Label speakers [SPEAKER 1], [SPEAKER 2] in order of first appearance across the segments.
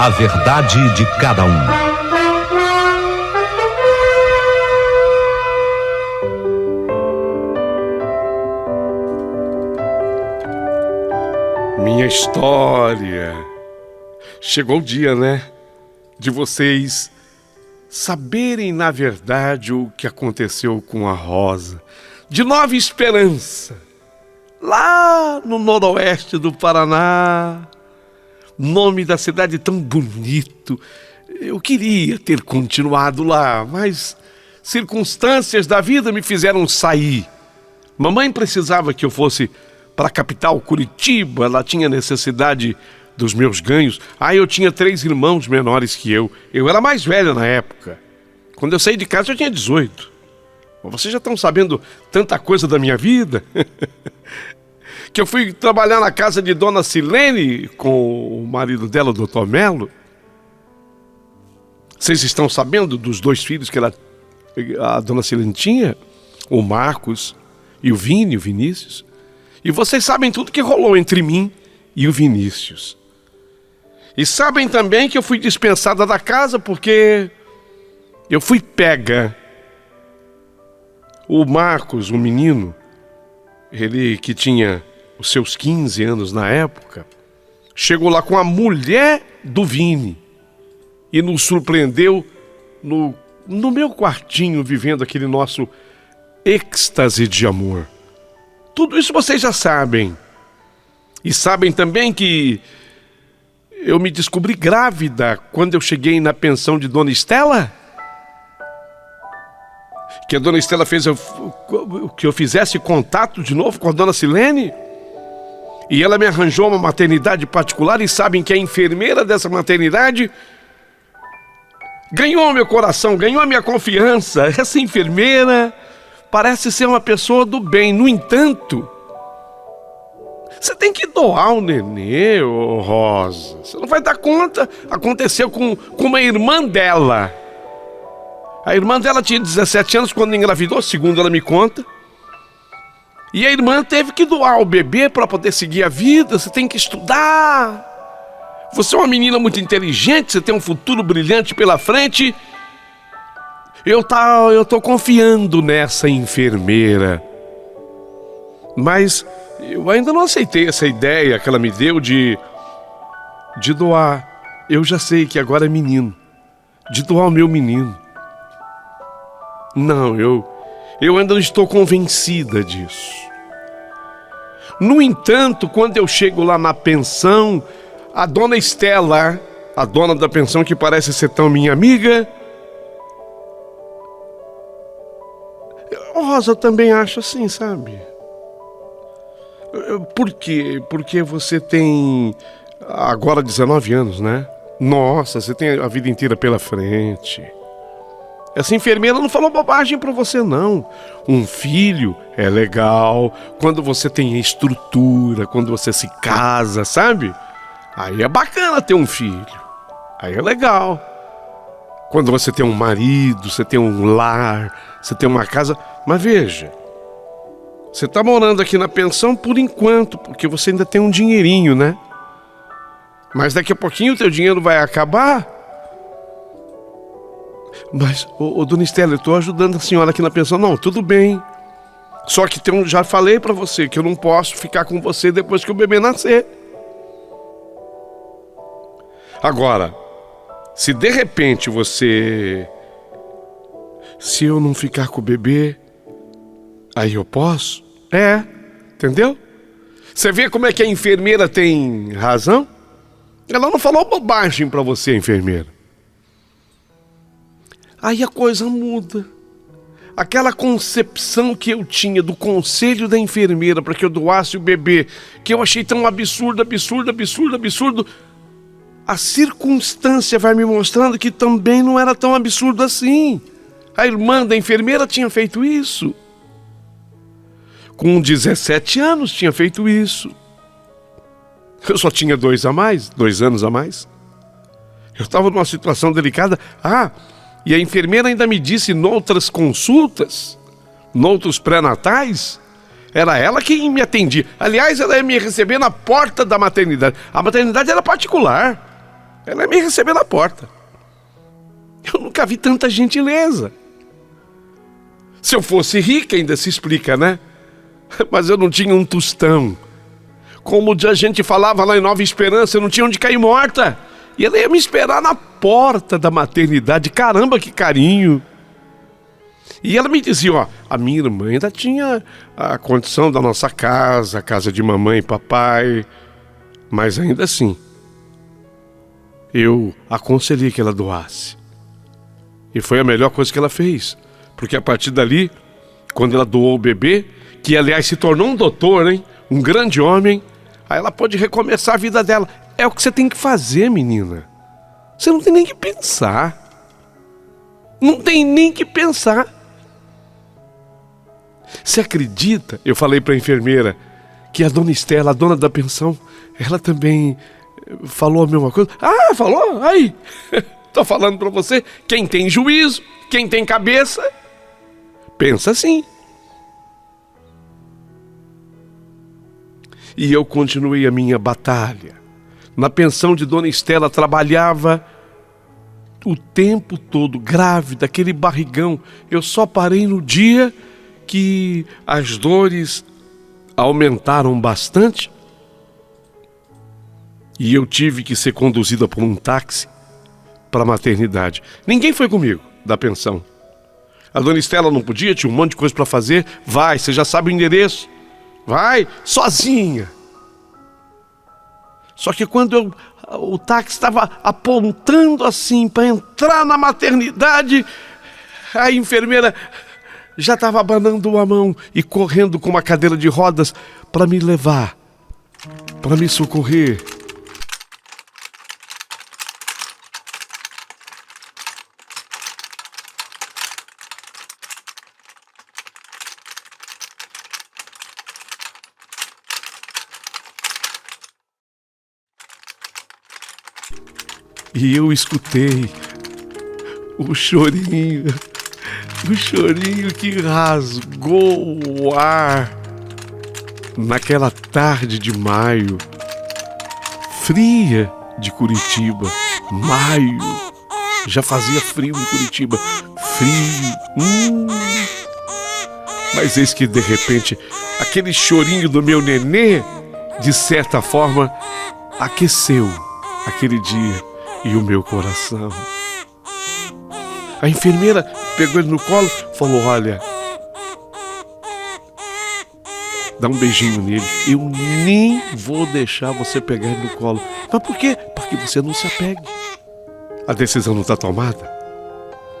[SPEAKER 1] A verdade de cada um.
[SPEAKER 2] Minha história. Chegou o dia, né? De vocês saberem na verdade o que aconteceu com a Rosa, de Nova Esperança, lá no noroeste do Paraná. Nome da cidade tão bonito. Eu queria ter continuado lá, mas circunstâncias da vida me fizeram sair. Mamãe precisava que eu fosse para a capital, Curitiba. Ela tinha necessidade dos meus ganhos. Eu tinha 3 irmãos menores que eu. Eu era mais velho na época. Quando eu saí de casa eu tinha 18. Vocês já estão sabendo tanta coisa da minha vida. Que eu fui trabalhar na casa de Dona Silene com o marido dela, o Dr. Melo. Vocês estão sabendo dos 2 filhos que a Dona Silene tinha? O Marcos e o Vini, o Vinícius. E vocês sabem tudo que rolou entre mim e o Vinícius. E sabem também que eu fui dispensada da casa porque eu fui pega. O Marcos, o menino, ele que tinha os seus 15 anos na época, chegou lá com a mulher do Vini e nos surpreendeu no meu quartinho, vivendo aquele nosso êxtase de amor. Tudo isso vocês já sabem. E sabem também que eu me descobri grávida quando eu cheguei na pensão de Dona Estela? Que a Dona Estela fez que eu fizesse contato de novo com a Dona Silene? E ela me arranjou uma maternidade particular, e sabem que a enfermeira dessa maternidade ganhou meu coração, ganhou a minha confiança. Essa enfermeira parece ser uma pessoa do bem. No entanto, você tem que doar o nenê, ô Rosa. Você não vai dar conta. Aconteceu com uma irmã dela. A irmã dela tinha 17 anos quando engravidou, segundo ela me conta. E a irmã teve que doar o bebê para poder seguir a vida. Você tem que estudar. Você é uma menina muito inteligente, você tem um futuro brilhante pela frente. Eu tô confiando nessa enfermeira. Mas eu ainda não aceitei essa ideia que ela me deu de doar. Eu já sei que agora é menino. De doar o meu menino. Não, eu ainda não estou convencida disso. No entanto, quando eu chego lá na pensão, a Dona Estela, a dona da pensão que parece ser tão minha amiga... Rosa, eu também acho assim, sabe? Por quê? Porque você tem agora 19 anos, né? Nossa, você tem a vida inteira pela frente. Essa enfermeira não falou bobagem pra você, não. Um filho é legal quando você tem estrutura, quando você se casa, sabe? Aí é bacana ter um filho. Aí é legal. Quando você tem um marido, você tem um lar, você tem uma casa. Mas veja, você tá morando aqui na pensão por enquanto, porque você ainda tem um dinheirinho, né? Mas daqui a pouquinho o teu dinheiro vai acabar. Mas, Dona Estela, eu tô ajudando a senhora aqui na pensão. Não, tudo bem. Só que já falei pra você que eu não posso ficar com você depois que o bebê nascer. Agora, se de repente se eu não ficar com o bebê, aí eu posso? Entendeu? Você vê como é que a enfermeira tem razão? Ela não falou bobagem pra você, enfermeira. Aí a coisa muda. Aquela concepção que eu tinha do conselho da enfermeira para que eu doasse o bebê, que eu achei tão absurdo, a circunstância vai me mostrando que também não era tão absurdo assim. A irmã da enfermeira tinha feito isso. Com 17 anos tinha feito isso. Eu só tinha 2 anos a mais. Eu estava numa situação delicada. E a enfermeira ainda me disse, noutras consultas, noutros pré-natais, era ela quem me atendia. Aliás, ela ia me receber na porta da maternidade. A maternidade era particular. Ela ia me receber na porta. Eu nunca vi tanta gentileza. Se eu fosse rica, ainda se explica, né? Mas eu não tinha um tostão. Como a gente falava lá em Nova Esperança, eu não tinha onde cair morta. E ela ia me esperar na porta da maternidade. Caramba, que carinho. E ela me dizia, ó, a minha irmã ainda tinha a condição da nossa casa, a casa de mamãe e papai. Mas ainda assim, eu aconselhei que ela doasse. E foi a melhor coisa que ela fez. Porque a partir dali, quando ela doou o bebê, que aliás se tornou um doutor, hein? Um grande homem, aí ela pode recomeçar a vida dela. É o que você tem que fazer, menina. Você não tem nem que pensar. Não tem nem que pensar. Você acredita? Eu falei para a enfermeira que a dona Estela, a dona da pensão, ela também falou a mesma coisa. Ah, falou? Aí, tô falando para você, quem tem juízo, quem tem cabeça, pensa assim. E eu continuei a minha batalha. Na pensão de dona Estela trabalhava o tempo todo, grávida, aquele barrigão. Eu só parei no dia que as dores aumentaram bastante e eu tive que ser conduzida por um táxi para a maternidade. Ninguém foi comigo da pensão. A dona Estela não podia, tinha um monte de coisa para fazer. Vai, você já sabe o endereço. Vai, sozinha. Só que quando o táxi estava apontando assim para entrar na maternidade, a enfermeira já estava abanando a mão e correndo com uma cadeira de rodas para me levar, para me socorrer. E eu escutei o chorinho que rasgou o ar naquela tarde de maio, fria de Curitiba. Maio, já fazia frio em Curitiba, frio. Mas eis que de repente, aquele chorinho do meu nenê, de certa forma, aqueceu aquele dia e o meu coração. A enfermeira pegou ele no colo e falou, olha, dá um beijinho nele. Eu nem vou deixar você pegar ele no colo. Mas por quê? Porque você não se apegue. A decisão não está tomada.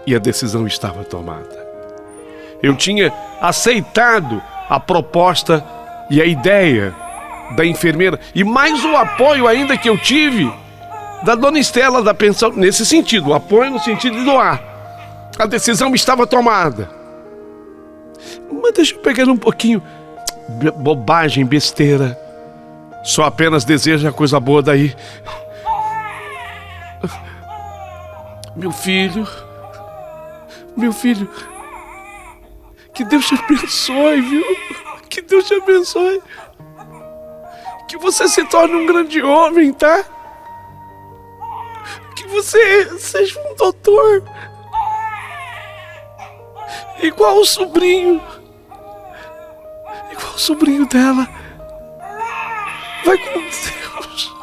[SPEAKER 2] E a decisão estava tomada. Eu tinha aceitado a proposta e a ideia da enfermeira. E mais o apoio ainda que eu tive da dona Estela da pensão, nesse sentido, o apoio no sentido de doar. A decisão estava tomada. Mas deixa eu pegar um pouquinho. Bobagem, besteira. Só apenas deseja coisa boa daí. Meu filho, que Deus te abençoe, viu? Que Deus te abençoe. Que você se torne um grande homem, tá? Que você seja um doutor. Igual o sobrinho dela. Vai com Deus.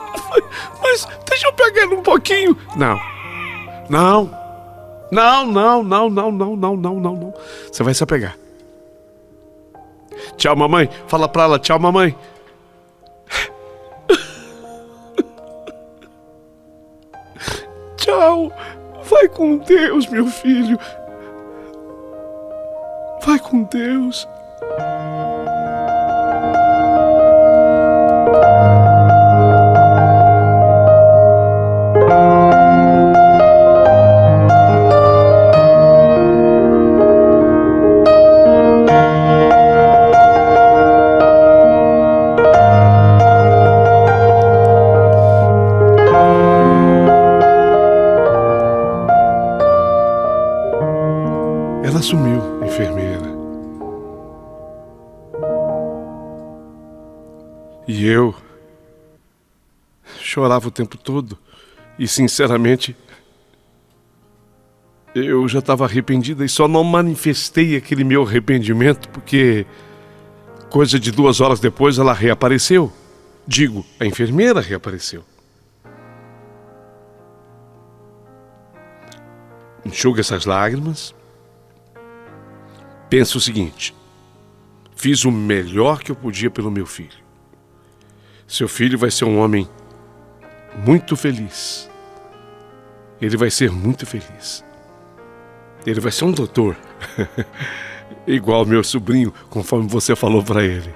[SPEAKER 2] Mas deixa eu pegar ele um pouquinho. Não. Você vai se apegar. Tchau, mamãe. Fala pra ela, tchau, mamãe. Tchau. Vai com Deus, meu filho. Vai com Deus. Ela sumiu, a enfermeira. E eu chorava o tempo todo. E sinceramente, eu já estava arrependida e só não manifestei aquele meu arrependimento porque coisa de 2 horas depois ela reapareceu. Digo, a enfermeira reapareceu. Enxuga essas lágrimas. Pensa o seguinte: fiz o melhor que eu podia pelo meu filho. Seu filho vai ser um homem muito feliz. Ele vai ser muito feliz. Ele vai ser um doutor. Igual meu sobrinho, conforme você falou para ele.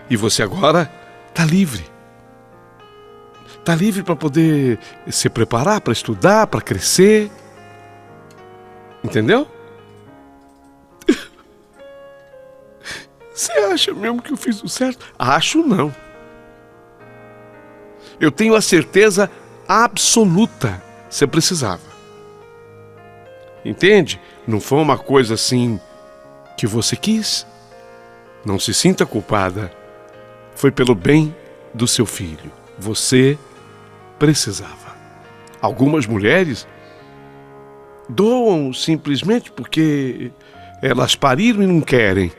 [SPEAKER 2] E você agora está livre. Está livre para poder se preparar, para estudar, para crescer. Entendeu? Você acha mesmo que eu fiz o certo? Acho não. Eu tenho a certeza absoluta. Você precisava. Entende? Não foi uma coisa assim que você quis. Não se sinta culpada. Foi pelo bem do seu filho. Você precisava. Algumas mulheres doam simplesmente porque elas pariram e não querem.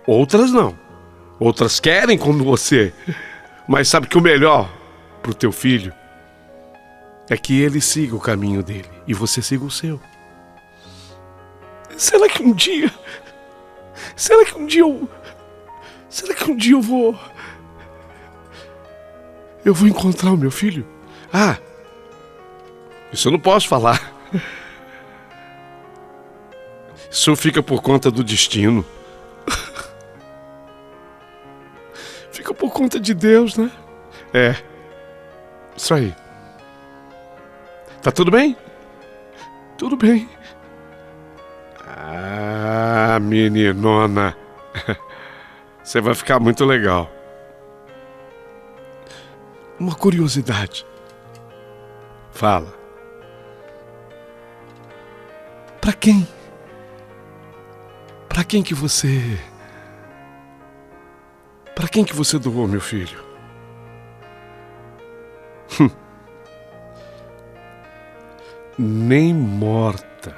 [SPEAKER 2] Outras não. Outras querem como você. Mas sabe que o melhor para o teu filho é que ele siga o caminho dele e você siga o seu. Será que um dia eu vou encontrar o meu filho? Ah, isso eu não posso falar. Isso fica por conta do destino. Fica por conta de Deus, né? É, isso aí. Tá tudo bem? Tudo bem. Ah, meninona. Você vai ficar muito legal. Uma curiosidade. Fala. Pra quem? Pra quem que você doou, meu filho? Nem morta.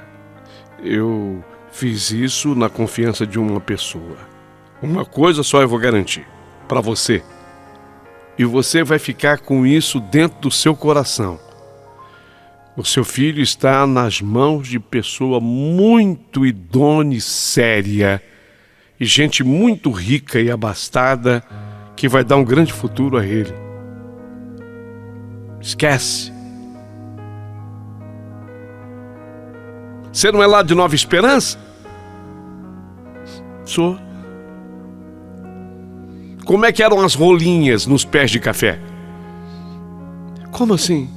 [SPEAKER 2] Eu fiz isso na confiança de uma pessoa. Uma coisa só eu vou garantir. Pra você. E você vai ficar com isso dentro do seu coração. O seu filho está nas mãos de pessoa muito idônea e séria. E gente muito rica e abastada que vai dar um grande futuro a ele. Esquece. Você não é lá de Nova Esperança? Sou. Como é que eram as rolinhas nos pés de café? Como assim?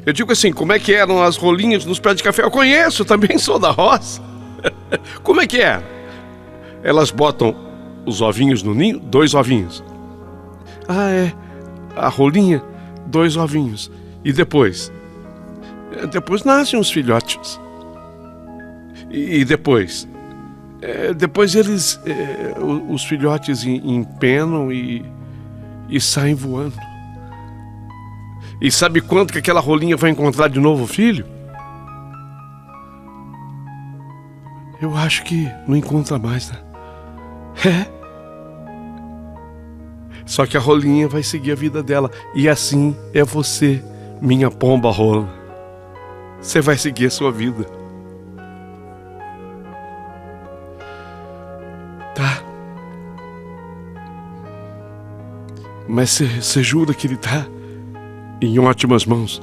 [SPEAKER 2] Eu digo assim, como é que eram as rolinhas nos pés de café? Eu conheço, também sou da roça. Como é que é? Elas botam os ovinhos no ninho, 2 ovinhos. Ah, é. A rolinha, 2 ovinhos. E depois? Depois nascem os filhotes. E depois? Depois eles, os filhotes empenam e saem voando. E sabe quando que aquela rolinha vai encontrar de novo o filho? Eu acho que não encontra mais, né? É. Só que a rolinha vai seguir a vida dela. E assim é você, minha pomba rola. Você vai seguir a sua vida. Tá. Mas você jura que ele tá em ótimas mãos?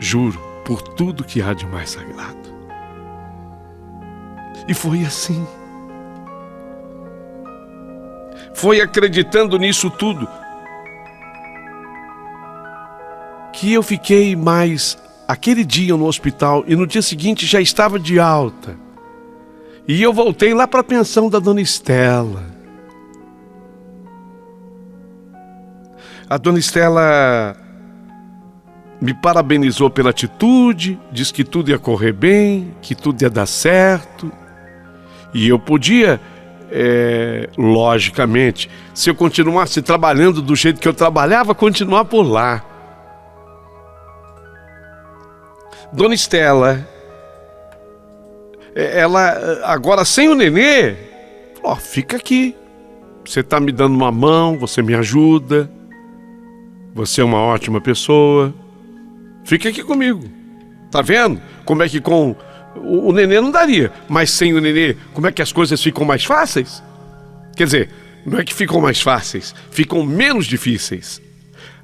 [SPEAKER 2] Juro, por tudo que há de mais sagrado. E foi assim. Foi acreditando nisso tudo que eu fiquei mais aquele dia no hospital e no dia seguinte já estava de alta. E eu voltei lá para a pensão da dona Estela. A dona Estela me parabenizou pela atitude, disse que tudo ia correr bem, que tudo ia dar certo. E eu podia, logicamente, se eu continuasse trabalhando do jeito que eu trabalhava, continuar por lá. Dona Estela, ela agora sem o nenê, falou: fica aqui. Você está me dando uma mão, você me ajuda, você é uma ótima pessoa. Fica aqui comigo. Tá vendo como é que com o nenê não daria, mas sem o nenê, como é que as coisas ficam mais fáceis? Quer dizer, não é que ficam mais fáceis, ficam menos difíceis.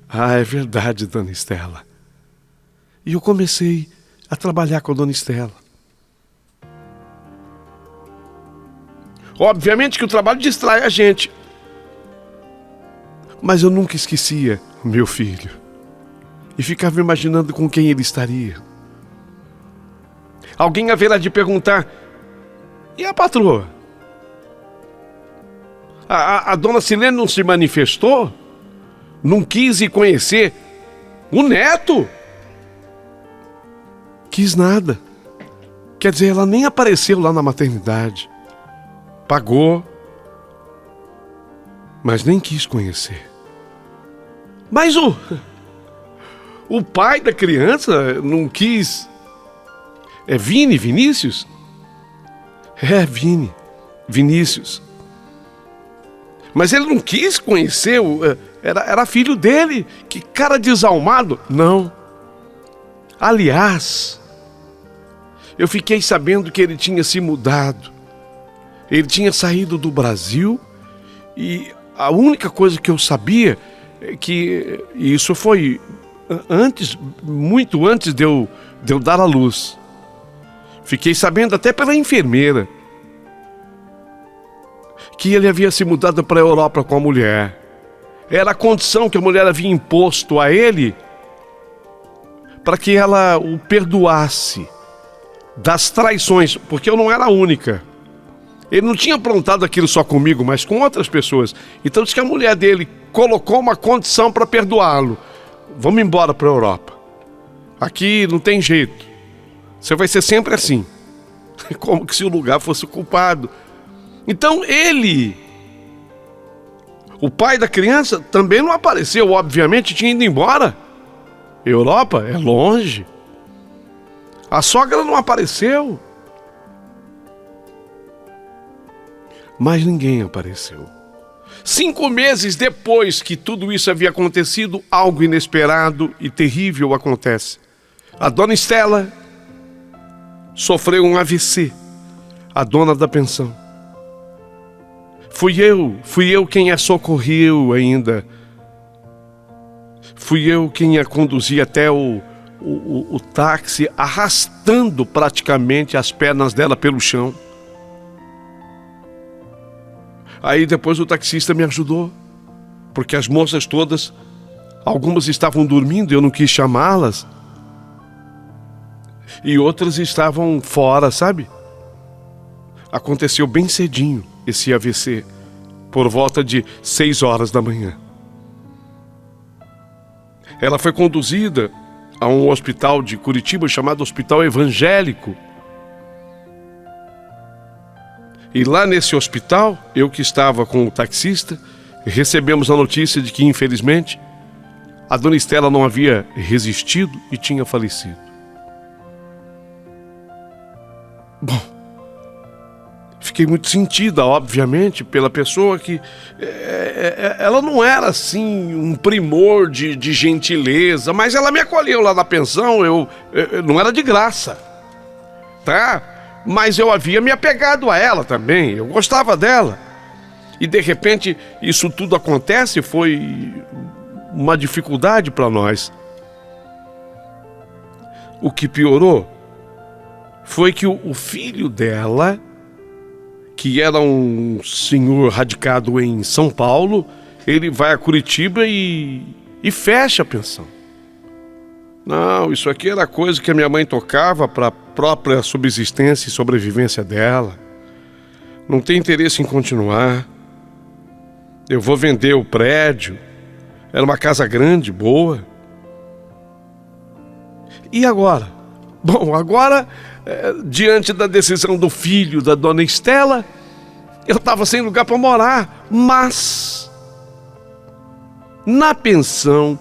[SPEAKER 2] Ah, é verdade, Dona Estela. E eu comecei a trabalhar com a Dona Estela. Obviamente que o trabalho distrai a gente. Mas eu nunca esquecia o meu filho. E ficava imaginando com quem ele estaria. Alguém haverá de perguntar: e a patroa? A dona Silene não se manifestou? Não quis ir conhecer o neto? Quis nada. Quer dizer, ela nem apareceu lá na maternidade. Pagou, mas nem quis conhecer. Mas o pai da criança não quis. É Vinícius? É, Vinícius. Mas ele não quis conhecer, era filho dele. Que cara desalmado. Não. Aliás, eu fiquei sabendo que ele tinha se mudado. Ele tinha saído do Brasil e a única coisa que eu sabia é que isso foi antes, muito antes de eu dar à luz. Fiquei sabendo até pela enfermeira que ele havia se mudado para a Europa com a mulher. Era a condição que a mulher havia imposto a ele para que ela o perdoasse das traições, porque eu não era a única. Ele não tinha aprontado aquilo só comigo, mas com outras pessoas. Então diz que a mulher dele colocou uma condição para perdoá-lo. Vamos embora para a Europa. Aqui não tem jeito. Você vai ser sempre assim. Como que se o lugar fosse o culpado. Então ele, o pai da criança, também não apareceu. Obviamente tinha ido embora. Europa é longe. A sogra não apareceu. Mas ninguém apareceu. 5 meses depois que tudo isso havia acontecido, algo inesperado e terrível acontece. A dona Estela sofreu um AVC, a dona da pensão. Fui eu quem a socorreu ainda. Fui eu quem a conduzi até o táxi, arrastando praticamente as pernas dela pelo chão. Aí depois o taxista me ajudou, porque as moças todas, algumas estavam dormindo, eu não quis chamá-las, e outras estavam fora, sabe? Aconteceu bem cedinho esse AVC, por volta de 6 horas da manhã. Ela foi conduzida a um hospital de Curitiba chamado Hospital Evangélico. E lá nesse hospital, eu que estava com o taxista, recebemos a notícia de que, infelizmente, a dona Estela não havia resistido e tinha falecido. Bom, fiquei muito sentida, obviamente, pela pessoa que... ela não era, assim, um primor de gentileza, mas ela me acolheu lá na pensão, eu não era de graça, tá? Mas eu havia me apegado a ela também, eu gostava dela. E de repente isso tudo acontece, foi uma dificuldade para nós. O que piorou foi que o filho dela, que era um senhor radicado em São Paulo, ele vai a Curitiba e fecha a pensão. Não, isso aqui era coisa que a minha mãe tocava para a própria subsistência e sobrevivência dela. Não tem interesse em continuar. Eu vou vender o prédio. Era uma casa grande, boa. E agora? Bom, agora, diante da decisão do filho da dona Estela, eu estava sem lugar para morar. Mas, na pensão,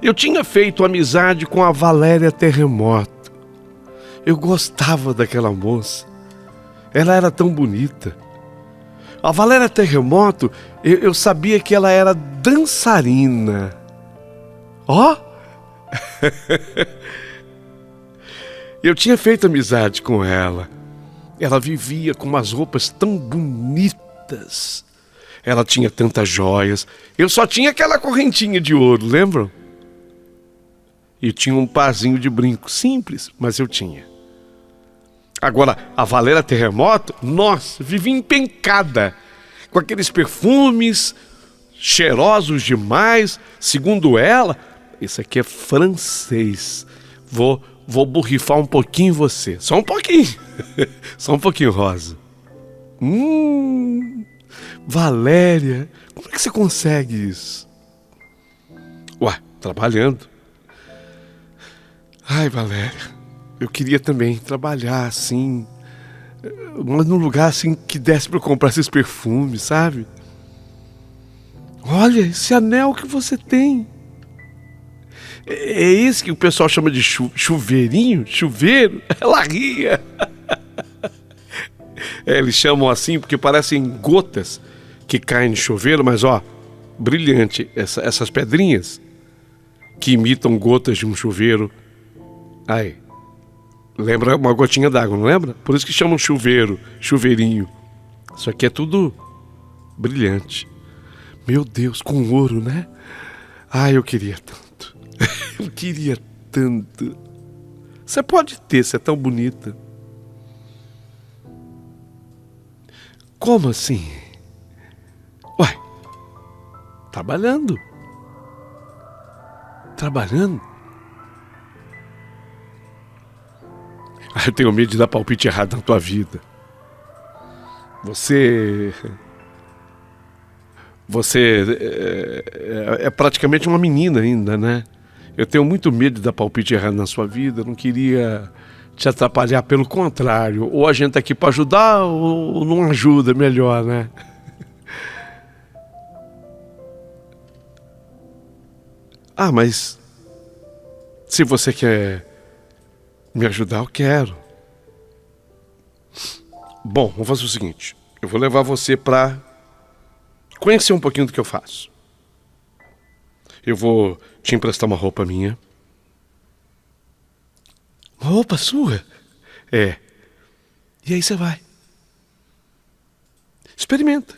[SPEAKER 2] eu tinha feito amizade com a Valéria Terremoto. Eu gostava daquela moça. Ela era tão bonita. A Valéria Terremoto, eu sabia que ela era dançarina. Ó! Eu tinha feito amizade com ela. Ela vivia com umas roupas tão bonitas. Ela tinha tantas joias. Eu só tinha aquela correntinha de ouro, lembram? E tinha um parzinho de brinco, simples, mas eu tinha. Agora, a Valéria Terremoto, nossa, vivia empencada, com aqueles perfumes cheirosos demais. Segundo ela, isso aqui é francês. Vou borrifar um pouquinho em você. Só um pouquinho. Só um pouquinho, Rosa. Valéria, como é que você consegue isso? Ué, trabalhando. Ai, Valéria, eu queria também trabalhar assim, mas num lugar assim que desse para eu comprar esses perfumes, sabe? Olha, esse anel que você tem. É esse que o pessoal chama de chuveirinho? Chuveiro? Ela ria. Eles chamam assim porque parecem gotas que caem no chuveiro, mas ó, brilhante. Essas pedrinhas que imitam gotas de um chuveiro. Aí, lembra uma gotinha d'água, não lembra? Por isso que chamam chuveiro, chuveirinho. Isso aqui é tudo brilhante. Meu Deus, com ouro, né? Ai, eu queria tanto. Eu queria tanto. Você pode ter, você é tão bonita. Como assim? Ué, trabalhando. Trabalhando? Eu tenho medo de dar palpite errado na tua vida. Você é praticamente uma menina ainda, né? Eu tenho muito medo de dar palpite errado na sua vida. Eu não queria te atrapalhar, pelo contrário. Ou a gente tá aqui para ajudar ou não ajuda, melhor, né? Ah, mas se você quer me ajudar, eu quero. Bom, vamos fazer o seguinte. Eu vou levar você para conhecer um pouquinho do que eu faço. Eu vou te emprestar uma roupa minha. Uma roupa sua? É. E aí você vai. Experimenta.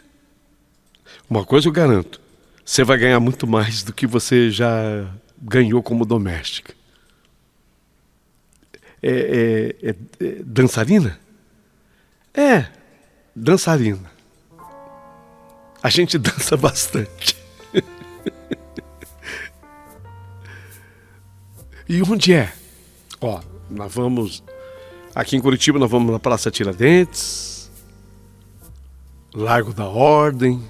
[SPEAKER 2] Uma coisa eu garanto. Você vai ganhar muito mais do que você já ganhou como doméstica. É dançarina? É, dançarina. A gente dança bastante. E onde é? Ó, nós vamos... Aqui em Curitiba nós vamos na Praça Tiradentes, Largo da Ordem,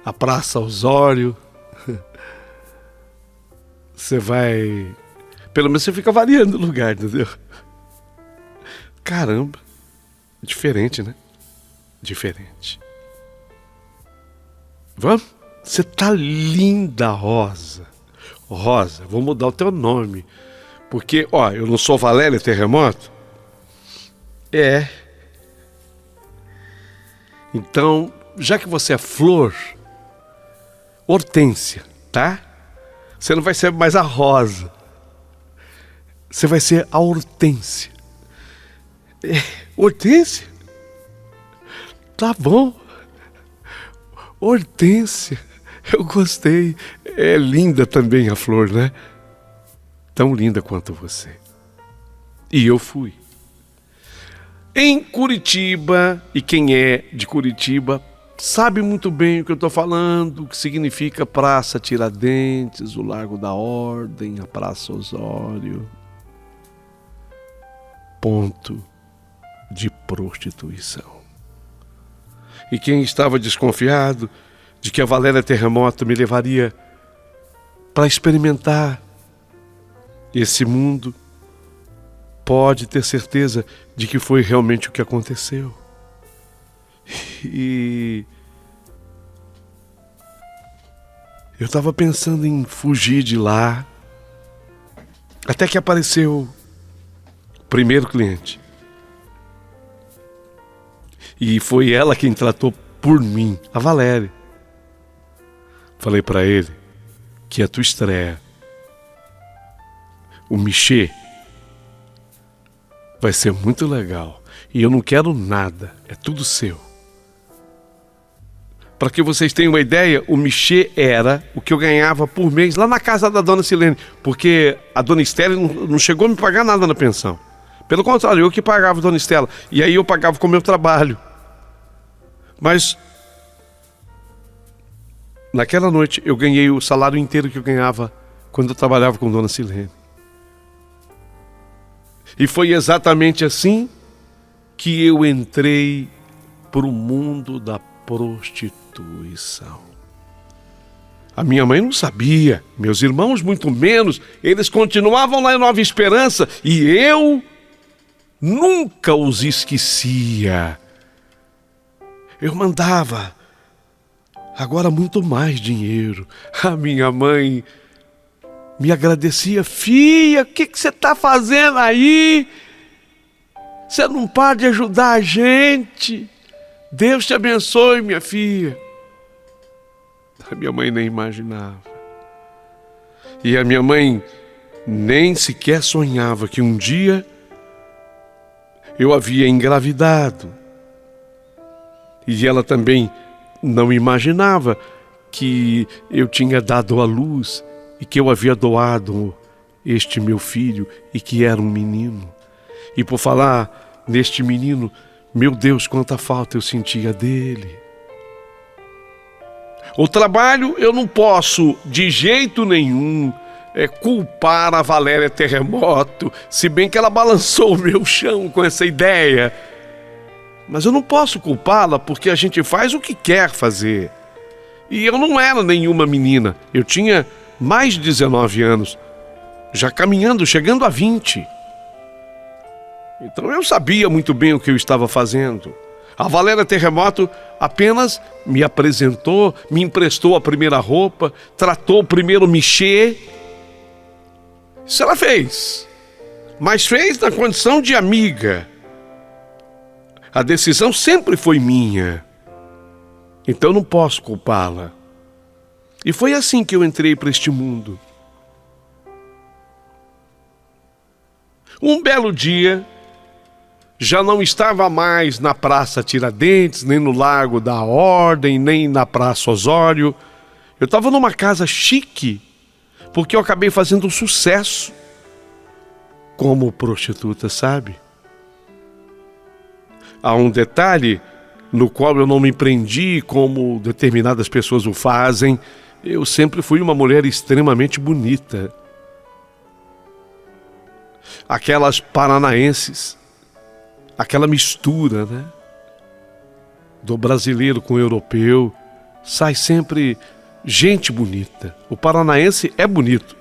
[SPEAKER 2] a Praça Osório. Você vai... Pelo menos você fica variando o lugar, entendeu? Caramba. Diferente, né? Diferente. Vamos? Você tá linda, Rosa. Rosa, vou mudar o teu nome. Porque, ó, eu não sou Valéria Terremoto? É. Então, já que você é flor, Hortência, tá? Você não vai ser mais a Rosa. Você vai ser a Hortência. Hortência? Tá bom. Hortência. Eu gostei. É linda também a flor, né? Tão linda quanto você. E eu fui. Em Curitiba, e quem é de Curitiba sabe muito bem o que eu estou falando, o que significa Praça Tiradentes, o Largo da Ordem, a Praça Osório. Ponto de prostituição. E quem estava desconfiado de que a Valéria Terremoto me levaria para experimentar esse mundo, pode ter certeza de que foi realmente o que aconteceu. E eu estava pensando em fugir de lá, até que apareceu primeiro cliente. E foi ela quem tratou por mim, a Valéria. Falei para ele que a tua estreia, o Michê, vai ser muito legal. E eu não quero nada, é tudo seu. Para que vocês tenham uma ideia, o Michê era o que eu ganhava por mês lá na casa da dona Silene, porque a dona Estela não chegou a me pagar nada na pensão. Pelo contrário, eu que pagava a dona Estela. E aí eu pagava com o meu trabalho. Mas naquela noite eu ganhei o salário inteiro que eu ganhava quando eu trabalhava com dona Silene. E foi exatamente assim que eu entrei para o mundo da prostituição. A minha mãe não sabia, meus irmãos muito menos, eles continuavam lá em Nova Esperança e eu nunca os esquecia. Eu mandava agora muito mais dinheiro. A minha mãe me agradecia. Filha, o que você está fazendo aí? Você não pode ajudar a gente? Deus te abençoe, minha filha. A minha mãe nem imaginava. E a minha mãe nem sequer sonhava que um dia eu havia engravidado. E ela também não imaginava que eu tinha dado à luz e que eu havia doado este meu filho e que era um menino. E por falar neste menino, meu Deus, quanta falta eu sentia dele. O trabalho eu não posso de jeito nenhum culpar a Valéria Terremoto, se bem que ela balançou o meu chão com essa ideia. Mas eu não posso culpá-la porque a gente faz o que quer fazer. E eu não era nenhuma menina. Eu tinha mais de 19 anos, já caminhando, chegando a 20. Então eu sabia muito bem o que eu estava fazendo. A Valéria Terremoto apenas me apresentou, me emprestou a primeira roupa, tratou o primeiro Michê. Isso ela fez, mas fez na condição de amiga. A decisão sempre foi minha, então não posso culpá-la. E foi assim que eu entrei para este mundo. Um belo dia, já não estava mais na Praça Tiradentes, nem no Largo da Ordem, nem na Praça Osório. Eu estava numa casa chique, porque eu acabei fazendo sucesso como prostituta, sabe? Há um detalhe no qual eu não me prendi como determinadas pessoas o fazem. Eu sempre fui uma mulher extremamente bonita. Aquelas paranaenses, aquela mistura, né? Do brasileiro com o europeu, sai sempre gente bonita. O paranaense é bonito.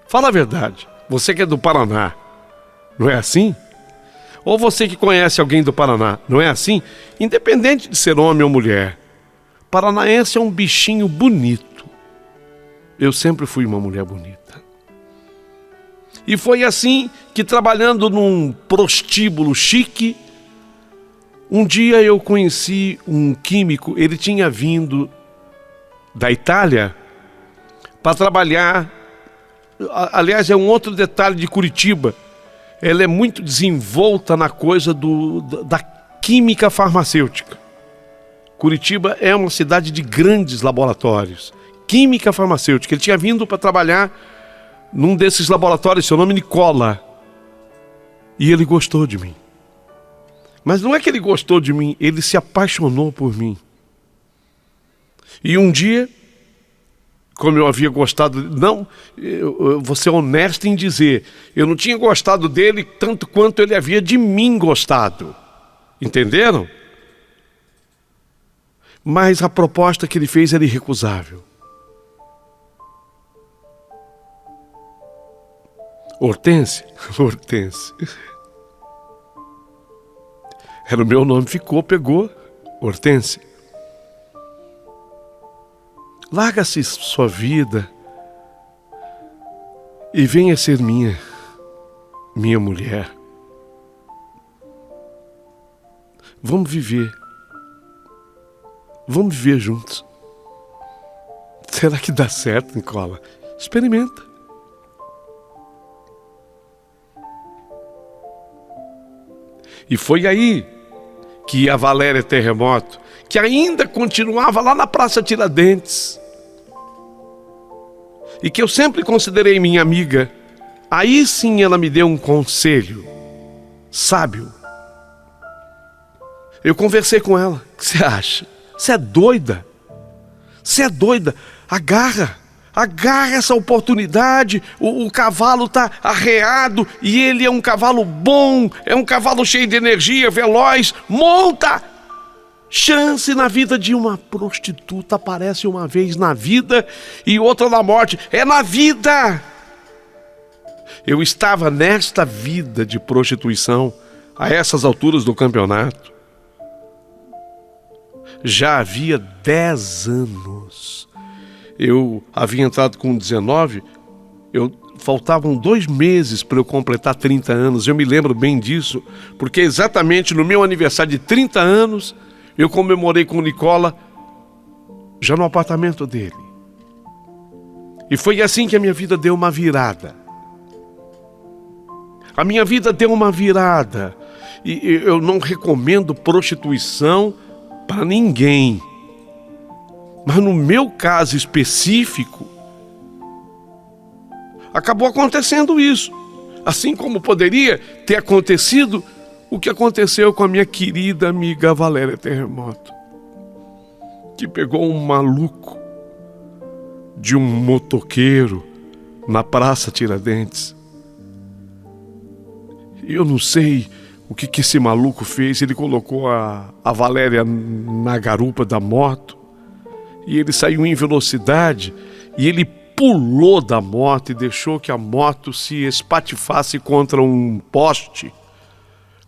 [SPEAKER 2] Fala a verdade, você que é do Paraná, não é assim? Ou você que conhece alguém do Paraná, não é assim? Independente de ser homem ou mulher, paranaense é um bichinho bonito. Eu sempre fui uma mulher bonita. E foi assim que, trabalhando num prostíbulo chique, um dia eu conheci um químico. Ele tinha vindo da Itália para trabalhar. Aliás, é um outro detalhe de Curitiba. Ela é muito desenvolta na coisa da química farmacêutica. Curitiba é uma cidade de grandes laboratórios. Química farmacêutica. Ele tinha vindo para trabalhar num desses laboratórios, seu nome Nicola. E ele gostou de mim. Mas não é que ele gostou de mim, ele se apaixonou por mim. E um dia, como eu havia gostado, eu vou ser honesto em dizer, eu não tinha gostado dele tanto quanto ele havia de mim gostado. Entenderam? Mas a proposta que ele fez era irrecusável. Hortência? Hortência. Era o meu nome, pegou. Hortência. Larga-se sua vida e venha ser minha mulher. Vamos viver. Vamos viver juntos. Será que dá certo, Nicola? Experimenta. E foi aí que a Valéria Terremoto, que ainda continuava lá na Praça Tiradentes, e que eu sempre considerei minha amiga, aí sim ela me deu um conselho sábio. Eu conversei com ela. O que você acha? Você é doida? Você é doida? Agarra essa oportunidade. O cavalo está arreado e ele é um cavalo bom, é um cavalo cheio de energia, veloz. Monta! Chance na vida de uma prostituta aparece uma vez na vida e outra na morte. É na vida! Eu estava nesta vida de prostituição a essas alturas do campeonato. Já havia 10 anos. Eu havia entrado com 19, faltavam 2 meses para eu completar 30 anos. Eu me lembro bem disso, porque exatamente no meu aniversário de 30 anos, eu comemorei com o Nicola, já no apartamento dele. E foi assim que a minha vida deu uma virada. A minha vida deu uma virada. E eu não recomendo prostituição para ninguém. Mas no meu caso específico, acabou acontecendo isso. Assim como poderia ter acontecido o que aconteceu com a minha querida amiga Valéria Terremoto, que pegou um maluco de um motoqueiro na Praça Tiradentes. E eu não sei o que esse maluco fez. Ele colocou a Valéria na garupa da moto e ele saiu em velocidade e ele pulou da moto e deixou que a moto se espatifasse contra um poste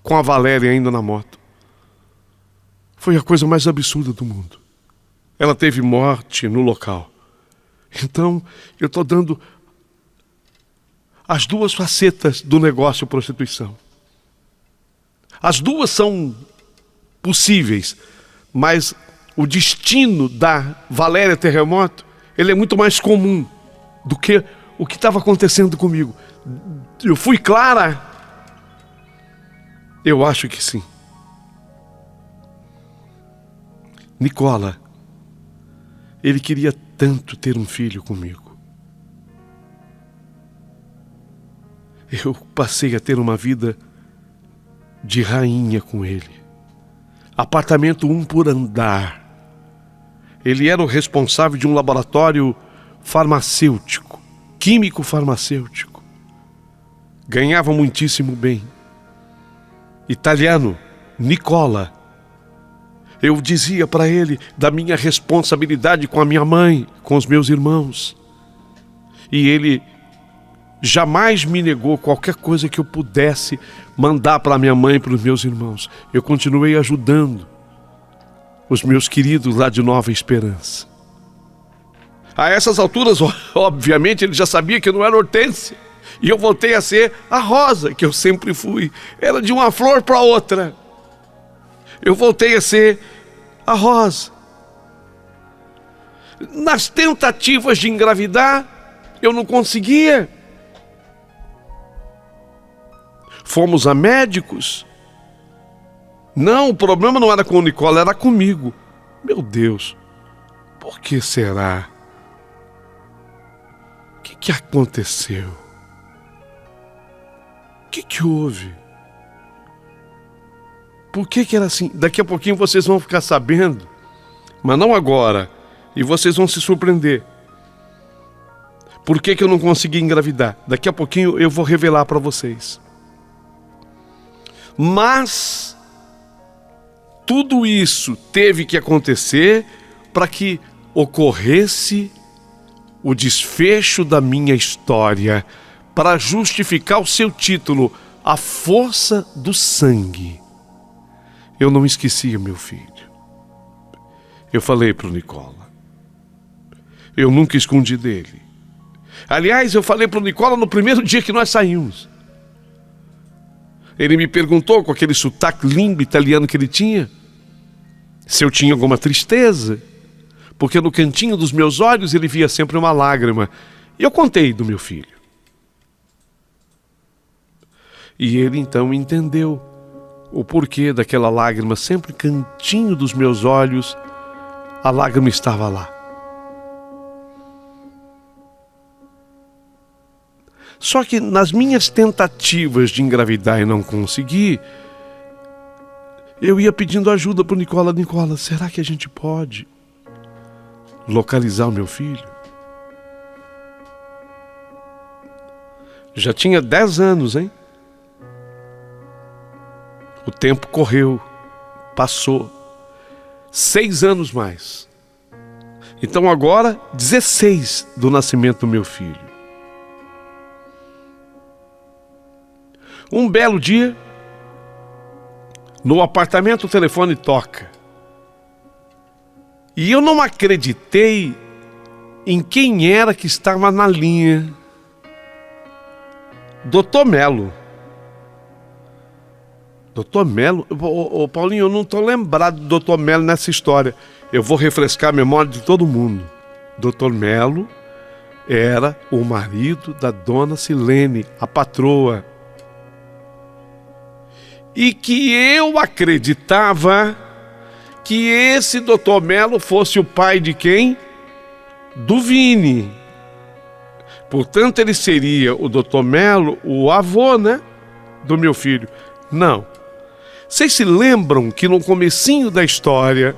[SPEAKER 2] com a Valéria ainda na moto. Foi a coisa mais absurda do mundo. Ela teve morte no local. Então, eu estou dando as 2 facetas do negócio prostituição. As 2 são possíveis, mas o destino da Valéria Terremoto, ele é muito mais comum do que o que estava acontecendo comigo. Eu fui clara? Eu acho que sim. Nicola, ele queria tanto ter um filho comigo. Eu passei a ter uma vida de rainha com ele. Apartamento 1 por andar. Ele era o responsável de um laboratório farmacêutico, químico farmacêutico. Ganhava muitíssimo bem. Italiano, Nicola. Eu dizia para ele da minha responsabilidade com a minha mãe, com os meus irmãos. E ele jamais me negou qualquer coisa que eu pudesse mandar para minha mãe e para os meus irmãos. Eu continuei ajudando os meus queridos lá de Nova Esperança. A essas alturas, obviamente, ele já sabia que eu não era Hortência. E eu voltei a ser a Rosa, que eu sempre fui. Era de uma flor para outra. Eu voltei a ser a Rosa. Nas tentativas de engravidar, eu não conseguia. Fomos a médicos. Não, o problema não era com o Nicola, era comigo. Meu Deus, por que será? O que aconteceu? O que houve? Por que era assim? Daqui a pouquinho vocês vão ficar sabendo, mas não agora. E vocês vão se surpreender. Por que eu não consegui engravidar? Daqui a pouquinho eu vou revelar para vocês. Mas tudo isso teve que acontecer para que ocorresse o desfecho da minha história, para justificar o seu título, A Força do Sangue. Eu não esquecia meu filho. Eu falei para o Nicola. Eu nunca escondi dele. Aliás, eu falei para o Nicola no primeiro dia que nós saímos. Ele me perguntou, com aquele sotaque lindo italiano que ele tinha, se eu tinha alguma tristeza, porque no cantinho dos meus olhos ele via sempre uma lágrima. E eu contei do meu filho. E ele então entendeu o porquê daquela lágrima, sempre cantinho dos meus olhos, a lágrima estava lá. Só que nas minhas tentativas de engravidar e não conseguir, eu ia pedindo ajuda para o Nicola. Nicola, será que a gente pode localizar o meu filho? Já tinha 10 anos, hein? O tempo correu, passou. 6 anos mais. Então agora, 16 do nascimento do meu filho. Um belo dia, no apartamento o telefone toca. E eu não acreditei em quem era que estava na linha. Doutor Melo. Doutor Melo? Ô Paulinho, eu não estou lembrado do Doutor Melo nessa história. Eu vou refrescar a memória de todo mundo. Doutor Melo era o marido da dona Silene, a patroa. E que eu acreditava que esse Doutor Melo fosse o pai de quem? Do Vini. Portanto, ele seria o Doutor Melo, o avô, né? Do meu filho. Não. Vocês se lembram que no comecinho da história,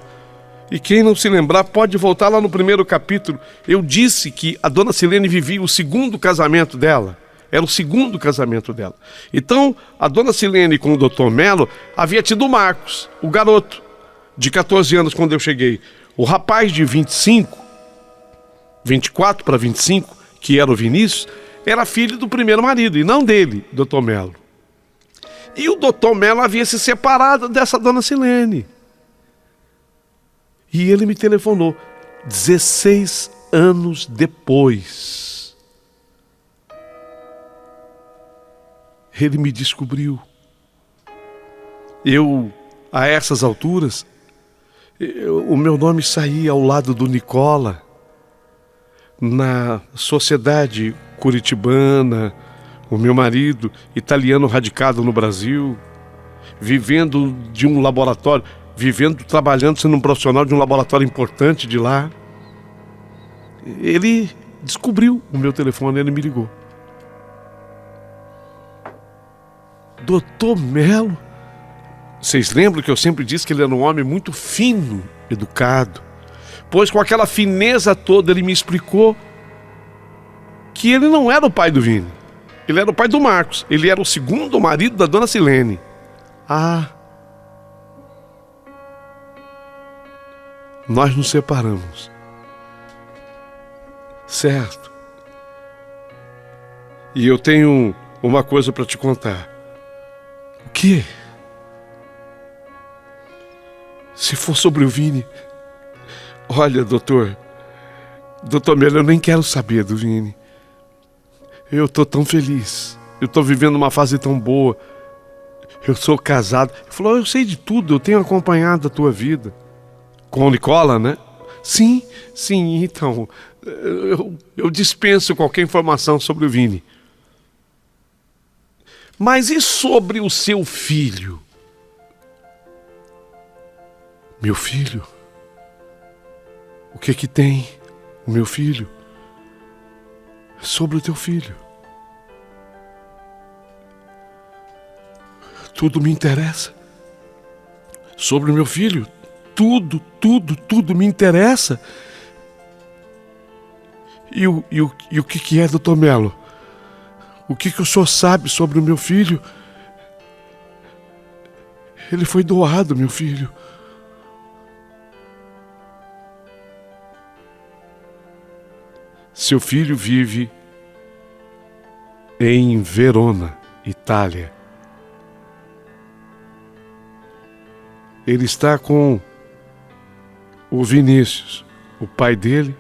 [SPEAKER 2] e quem não se lembrar pode voltar lá no primeiro capítulo, eu disse que a dona Silene vivia o segundo casamento dela. Era o segundo casamento dela. Então, a dona Silene com o Doutor Melo havia tido o Marcos, o garoto, de 14 anos quando eu cheguei. O rapaz de 25, 24 para 25, que era o Vinícius, era filho do primeiro marido, e não dele, Doutor Melo. E o Doutor Melo havia se separado dessa dona Silene. E ele me telefonou 16 anos depois. Ele me descobriu. Eu, a essas alturas, o meu nome saía ao lado do Nicola, na sociedade curitibana, o meu marido, italiano radicado no Brasil, vivendo de um laboratório, trabalhando, sendo um profissional de um laboratório importante de lá. Ele descobriu o meu telefone, ele me ligou. Doutor Melo, vocês lembram que eu sempre disse que ele era um homem muito fino, educado? Pois com aquela fineza toda ele me explicou que ele não era o pai do Vini. Ele era o pai do Marcos. Ele era o segundo marido da dona Silene. Ah, nós nos separamos. Certo. E eu tenho uma coisa para te contar. O quê? Se for sobre o Vini... Olha, doutor Melo, eu nem quero saber do Vini. Eu estou tão feliz. Eu estou vivendo uma fase tão boa. Eu sou casado. Ele falou, eu sei de tudo, eu tenho acompanhado a tua vida. Com o Nicola, né? Sim, então... Eu dispenso qualquer informação sobre o Vini. Mas e sobre o seu filho? Meu filho? O que tem o meu filho? Sobre o teu filho. Tudo me interessa. Sobre o meu filho, tudo me interessa. E o que é, doutor Melo? O que o senhor sabe sobre o meu filho? Ele foi doado, meu filho. Seu filho vive em Verona, Itália. Ele está com o Vinícius, o pai dele,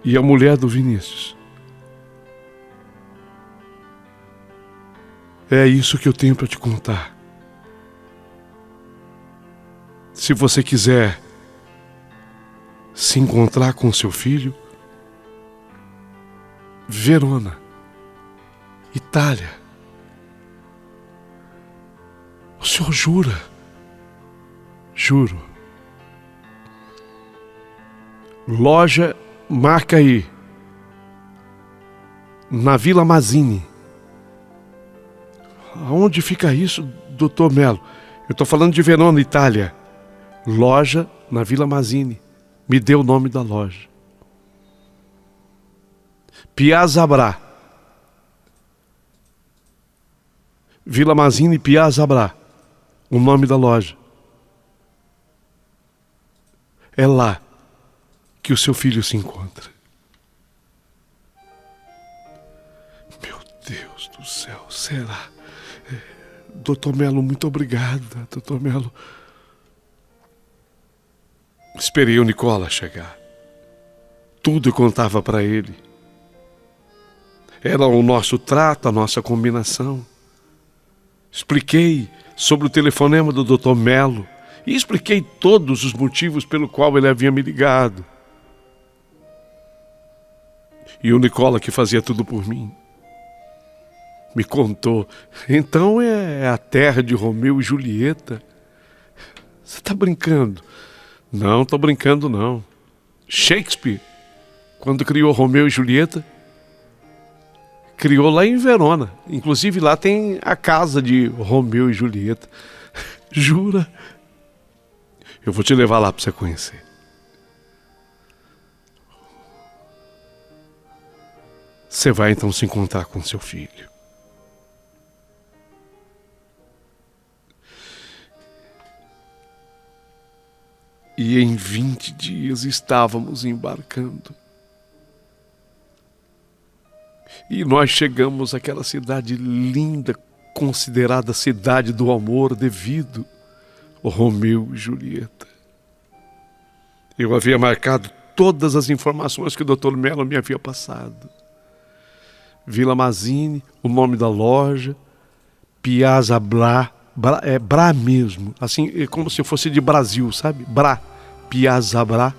[SPEAKER 2] e a mulher do Vinícius. É isso que eu tenho para te contar. Se você quiser se encontrar com seu filho, Verona, Itália. O senhor jura? Juro. Loja, marca aí. Na Vila Mazzini. Aonde fica isso, doutor Melo? Eu estou falando de Verona, Itália. Loja na Vila Mazzini. Me dê o nome da loja. Piazza Bra. Vila Mazzini, Piazza Bra. O nome da loja. É lá que o seu filho se encontra. Meu Deus do céu, será? Doutor Melo, muito obrigada, doutor Melo. Esperei o Nicola chegar. Tudo eu contava para ele. Era o nosso trato, a nossa combinação. Expliquei sobre o telefonema do doutor Melo e expliquei todos os motivos pelo qual ele havia me ligado. E o Nicola, que fazia tudo por mim, me contou. Então é a terra de Romeu e Julieta? Você está brincando? Não estou brincando, não. Shakespeare, quando criou Romeu e Julieta, criou lá em Verona. Inclusive lá tem a casa de Romeu e Julieta. Jura? Eu vou te levar lá para você conhecer. Você vai então se encontrar com seu filho. E em 20 dias estávamos embarcando. E nós chegamos àquela cidade linda, considerada cidade do amor devido ao Romeu e Julieta. Eu havia marcado todas as informações que o Dr. Melo me havia passado. Vila Mazzini, o nome da loja, Piazza Bra, é Bra mesmo, assim, é como se fosse de Brasil, sabe? Bra, Piazza Bra.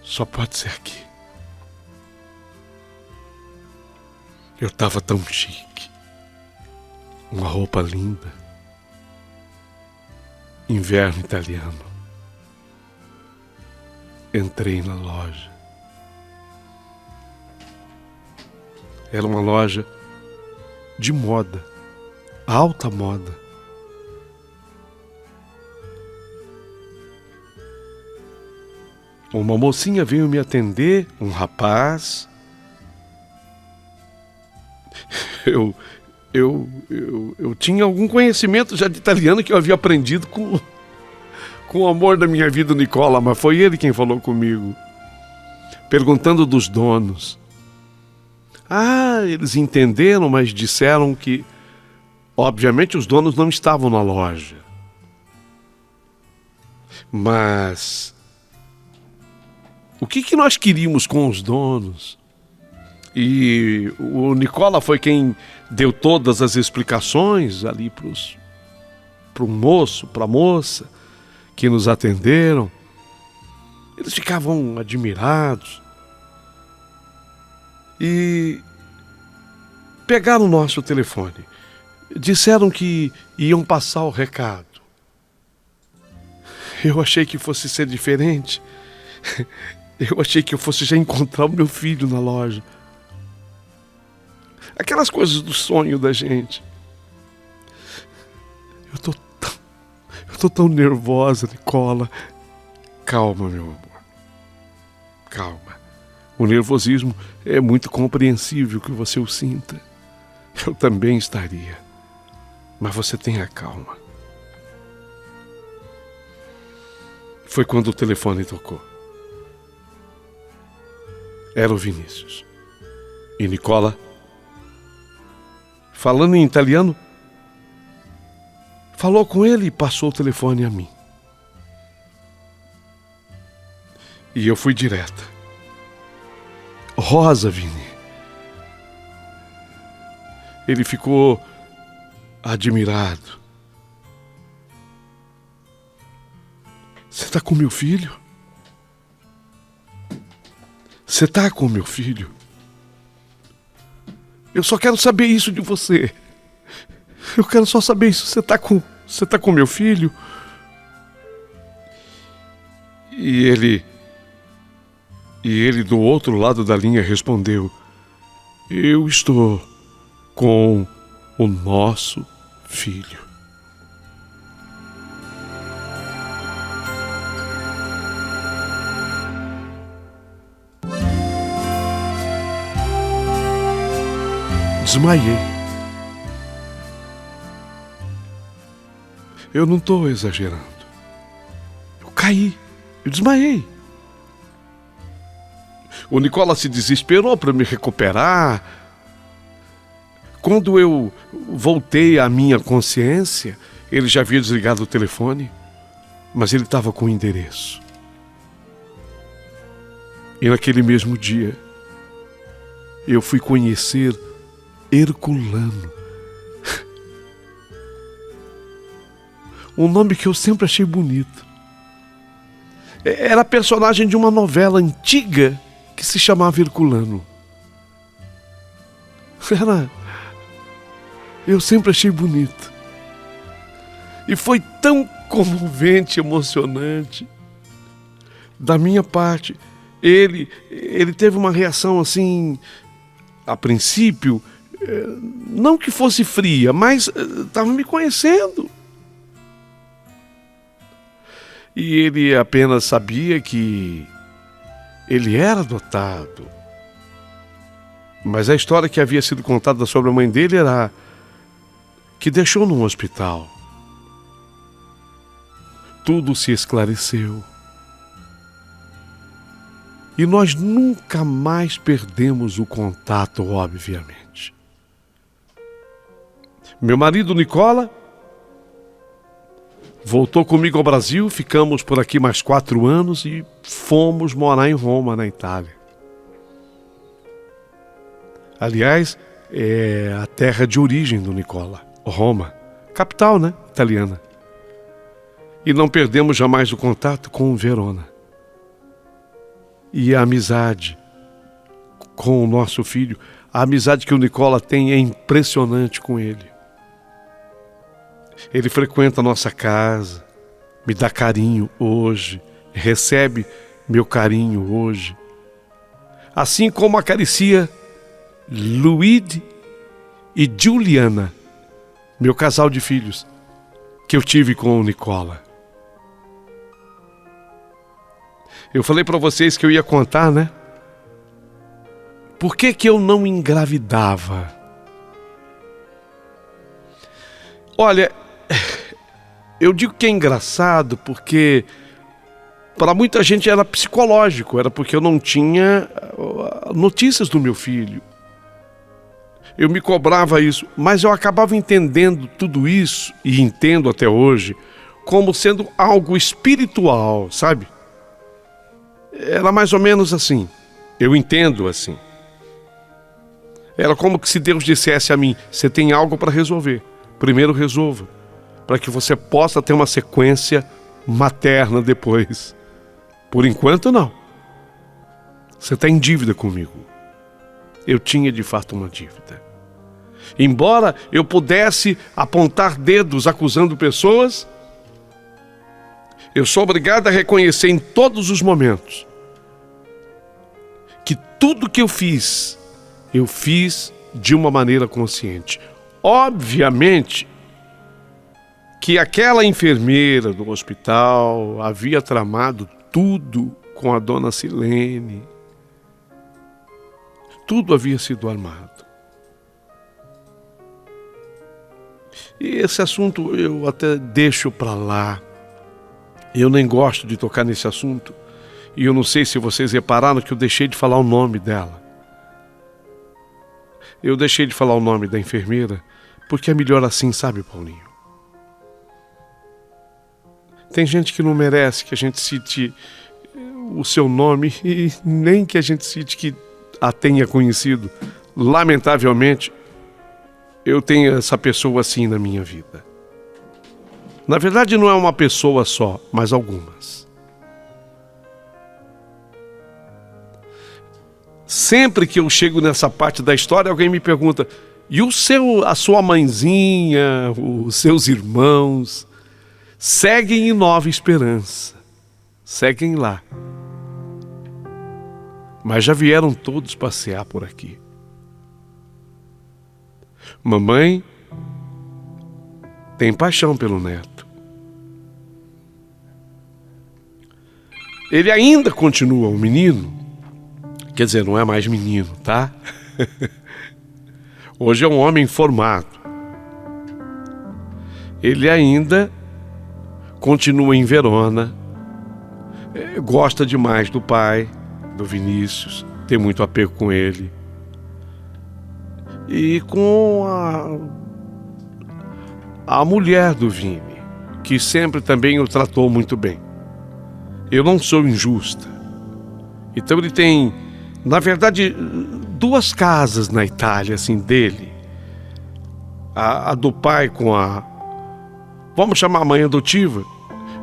[SPEAKER 2] Só pode ser aqui. Eu estava tão chique, uma roupa linda, inverno italiano. Entrei na loja. Era uma loja de moda, alta moda. Uma mocinha veio me atender, um rapaz. Eu tinha algum conhecimento já de italiano que eu havia aprendido com o amor da minha vida, o Nicola, mas foi ele quem falou comigo, perguntando dos donos. Eles entenderam, mas disseram que, obviamente, os donos não estavam na loja. Mas o que nós queríamos com os donos? E o Nicola foi quem deu todas as explicações ali para o moço, para a moça que nos atenderam. Eles ficavam admirados e pegaram o nosso telefone. Disseram que iam passar o recado. Eu achei que fosse ser diferente. Eu achei que eu fosse já encontrar o meu filho na loja. Aquelas coisas do sonho da gente. Eu tô tão nervosa, Nicola. Calma, meu amor. Calma. O nervosismo é muito compreensível que você o sinta. Eu também estaria. Mas você tenha calma. Foi quando o telefone tocou. Era o Vinícius. E Nicola, falando em italiano, falou com ele e passou o telefone a mim. E eu fui direta. Rosa, Vini. Ele ficou admirado. Você está com meu filho? Você está com meu filho? Eu só quero saber isso de você. Eu quero só saber isso. Você está com meu filho? E ele do outro lado da linha respondeu: eu estou com o nosso filho. Desmaiei. Eu não estou exagerando. Eu caí. Eu desmaiei. O Nicola se desesperou para me recuperar. Quando eu voltei à minha consciência, ele já havia desligado o telefone, mas ele estava com o endereço. E naquele mesmo dia, eu fui conhecer Herculano. Um nome que eu sempre achei bonito. Era personagem de uma novela antiga que se chamava Herculano. Eu sempre achei bonito. E foi tão comovente, emocionante. Da minha parte, ele teve uma reação assim, a princípio, não que fosse fria, mas estava me conhecendo. E ele apenas sabia que ele era adotado. Mas a história que havia sido contada sobre a mãe dele era que deixou num hospital. Tudo se esclareceu. E nós nunca mais perdemos o contato, obviamente. Meu marido Nicola voltou comigo ao Brasil, ficamos por aqui mais 4 anos e fomos morar em Roma, na Itália. Aliás, é a terra de origem do Nicola, Roma, capital, né, italiana. E não perdemos jamais o contato com Verona. E a amizade com o nosso filho, a amizade que o Nicola tem é impressionante com ele. Ele frequenta a nossa casa, me dá carinho hoje, recebe meu carinho hoje. Assim como acaricia Luíde e Juliana, meu casal de filhos, que eu tive com o Nicola. Eu falei para vocês que eu ia contar, né? Por que eu não engravidava? Olha, eu digo que é engraçado porque para muita gente era psicológico, era porque eu não tinha notícias do meu filho. Eu me cobrava isso, mas eu acabava entendendo tudo isso, e entendo até hoje, como sendo algo espiritual, sabe? Era mais ou menos assim, eu entendo assim. Era como que se Deus dissesse a mim: você tem algo para resolver, primeiro resolva, para que você possa ter uma sequência materna depois. Por enquanto não. Você está em dívida comigo. Eu tinha de fato uma dívida. Embora eu pudesse apontar dedos acusando pessoas, eu sou obrigado a reconhecer em todos os momentos que tudo que eu fiz de uma maneira consciente. Obviamente que aquela enfermeira do hospital havia tramado tudo com a dona Silene. Tudo havia sido armado. E esse assunto eu até deixo para lá. Eu nem gosto de tocar nesse assunto. E eu não sei se vocês repararam que eu deixei de falar o nome dela. Eu deixei de falar o nome da enfermeira porque é melhor assim, sabe, Paulinho? Tem gente que não merece que a gente cite o seu nome e nem que a gente cite que a tenha conhecido, lamentavelmente, eu tenho essa pessoa assim na minha vida. Na verdade, não é uma pessoa só, mas algumas. Sempre que eu chego nessa parte da história, alguém me pergunta: e a sua mãezinha, os seus irmãos, seguem em Nova Esperança, seguem lá. Mas já vieram todos passear por aqui. Mamãe tem paixão pelo neto. Ele ainda continua um menino. Quer dizer, não é mais menino, tá? Hoje é um homem formado. Ele ainda continua em Verona. Gosta demais do pai, do Vinícius. Tem muito apego com ele. E com a mulher do Vini, que sempre também o tratou muito bem. Eu não sou injusta. Então ele tem, na verdade, 2 casas na Itália, assim, dele. A do pai com vamos chamar a mãe adotiva.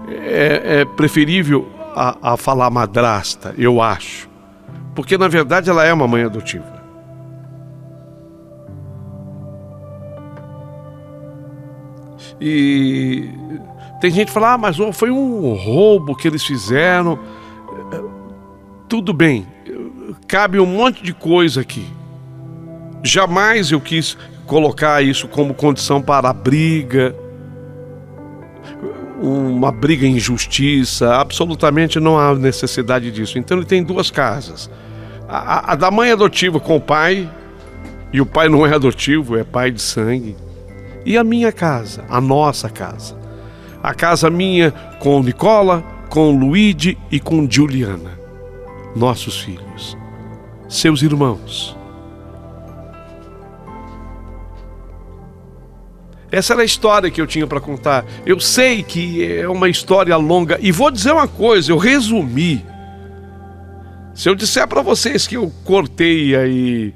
[SPEAKER 2] É preferível a falar madrasta, eu acho. Porque, na verdade, ela é uma mãe adotiva. E tem gente que fala: mas foi um roubo que eles fizeram. Tudo bem, cabe um monte de coisa aqui. Jamais eu quis colocar isso como condição para a briga, uma briga em justiça. Absolutamente não há necessidade disso. Então ele tem 2 casas. A da mãe adotiva com o pai, e o pai não é adotivo, é pai de sangue. E a minha casa, a nossa casa. A casa minha com o Nicola, com o Luigi e com Juliana. Nossos filhos. Seus irmãos. Essa era a história que eu tinha para contar. Eu sei que é uma história longa. E vou dizer uma coisa, eu resumi. Se eu disser para vocês que eu cortei aí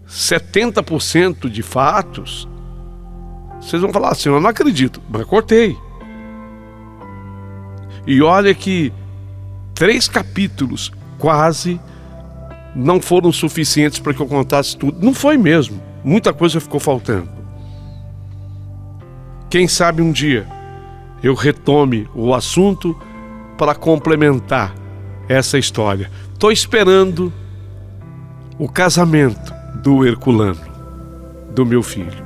[SPEAKER 2] 70% de fatos, vocês vão falar assim: eu não acredito, mas cortei. E olha que 3 capítulos quase não foram suficientes para que eu contasse tudo. Não foi mesmo, muita coisa ficou faltando. Quem sabe um dia eu retome o assunto para complementar essa história. Estou esperando o casamento do Herculano, do meu filho.